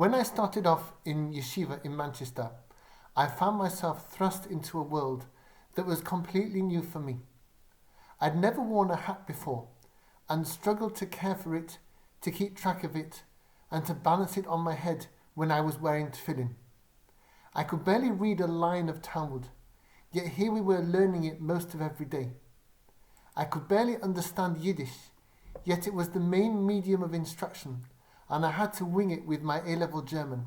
When I started off in yeshiva in Manchester, I found myself thrust into a world that was completely new for me. I'd never worn a hat before and struggled to care for it, to keep track of it, and to balance it on my head when I was wearing tefillin. I could barely read a line of Talmud, yet here we were learning it most of every day. I could barely understand Yiddish, yet it was the main medium of instruction, and I had to wing it with my A-level German.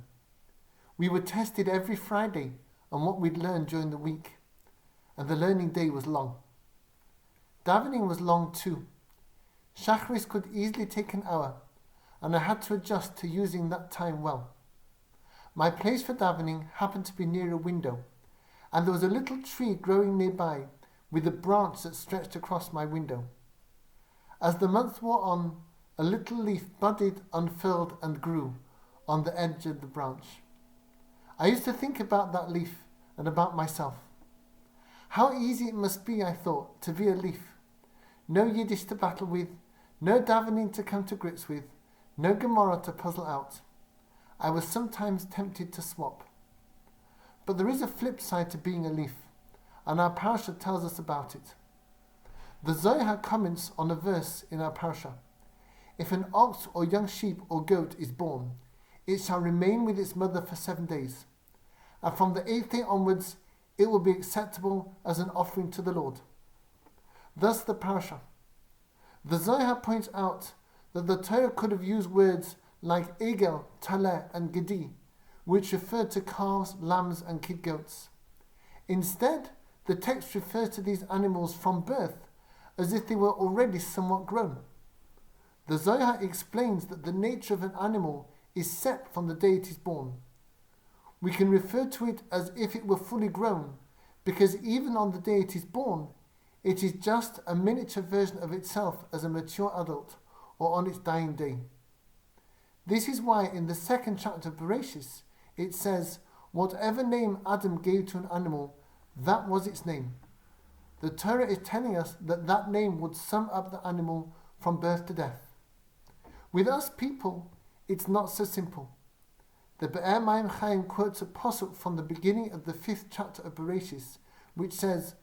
We were tested every Friday on what we'd learned during the week, and the learning day was long. Davening was long too. Shacharis could easily take an hour, and I had to adjust to using that time well. My place for davening happened to be near a window, and there was a little tree growing nearby with a branch that stretched across my window. As the months wore on, a little leaf budded, unfurled, and grew on the edge of the branch. I used to think about that leaf and about myself. How easy it must be, I thought, to be a leaf. No Yiddish to battle with, no davening to come to grips with, no Gemara to puzzle out. I was sometimes tempted to swap. But there is a flip side to being a leaf, and our Parsha tells us about it. The Zohar comments on a verse in our Parsha. If an ox or young sheep or goat is born, it shall remain with its mother for 7 days, and from the 8th day onwards it will be acceptable as an offering to the Lord. Thus the Parsha. The Zohar points out that the Torah could have used words like Egel, Taleh, and Gedi, which referred to calves, lambs, and kid goats. Instead, the text refers to these animals from birth as if they were already somewhat grown. The Zohar explains that the nature of an animal is set from the day it is born. We can refer to it as if it were fully grown, because even on the day it is born, it is just a miniature version of itself as a mature adult, or on its dying day. This is why in the 2nd chapter of Bereshis, it says, whatever name Adam gave to an animal, that was its name. The Torah is telling us that that name would sum up the animal from birth to death. With us people, it's not so simple. The Be'er Mayim Chaim quotes a pasuk from the beginning of the 5th chapter of Bereshis, which says,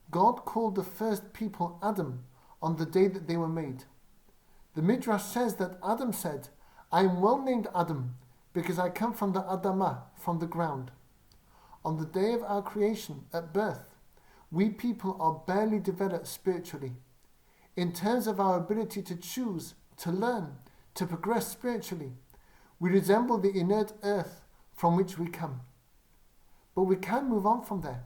God called the first people Adam on the day that they were made. The Midrash says that Adam said, I am well named Adam, because I come from the Adamah, from the ground. On the day of our creation, at birth, we people are barely developed spiritually. In terms of our ability to choose, to learn, to progress spiritually, we resemble the inert earth from which we come. But we can move on from there.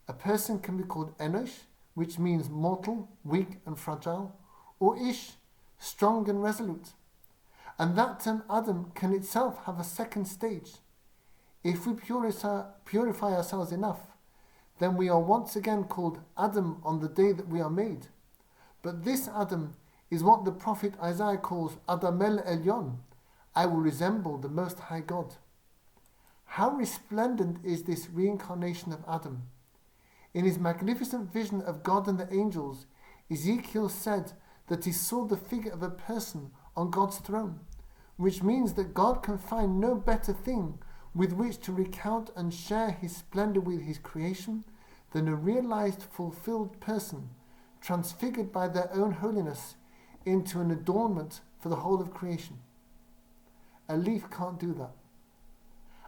A person can be called Enosh, which means mortal, weak and fragile, or Ish, strong and resolute. And that term Adam can itself have a second stage. If we purify ourselves enough, then we are once again called Adam on the day that we are made. But this Adam is what the prophet Isaiah calls Adamel Elyon. I will resemble the Most High God. How resplendent is this reincarnation of Adam? In his magnificent vision of God and the angels, Ezekiel said that he saw the figure of a person on God's throne, which means that God can find no better thing with which to recount and share his splendor with his creation than a realized, fulfilled person, transfigured by their own holiness into an adornment for the whole of creation. A leaf can't do that.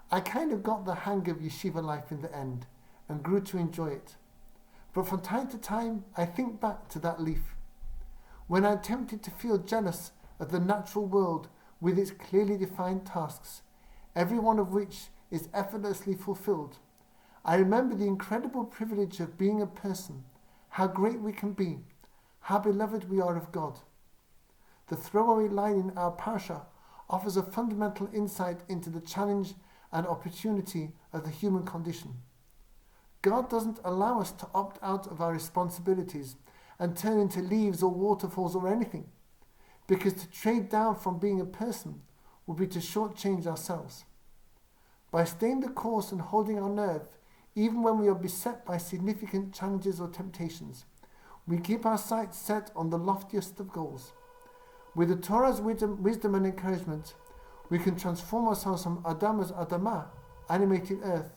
I kind of got the hang of yeshiva life in the end and grew to enjoy it. But from time to time, I think back to that leaf. When I'm tempted to feel jealous of the natural world with its clearly defined tasks, every one of which is effortlessly fulfilled, I remember the incredible privilege of being a person, how great we can be, how beloved we are of God. The throwaway line in our Parsha offers a fundamental insight into the challenge and opportunity of the human condition. God doesn't allow us to opt out of our responsibilities and turn into leaves or waterfalls or anything, because to trade down from being a person would be to shortchange ourselves. By staying the course and holding our nerve, even when we are beset by significant challenges or temptations, we keep our sights set on the loftiest of goals. With the Torah's wisdom and encouragement, We can transform ourselves from Adam's Adamah, animated earth,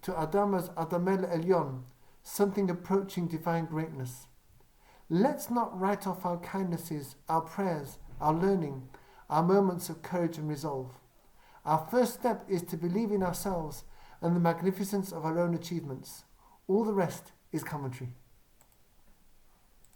to Adam's Adamel Elyon, something approaching divine greatness. Let's not write off our kindnesses, our prayers, our learning, our moments of courage and resolve. Our first step is to believe in ourselves and the magnificence of our own achievements. All the rest is commentary.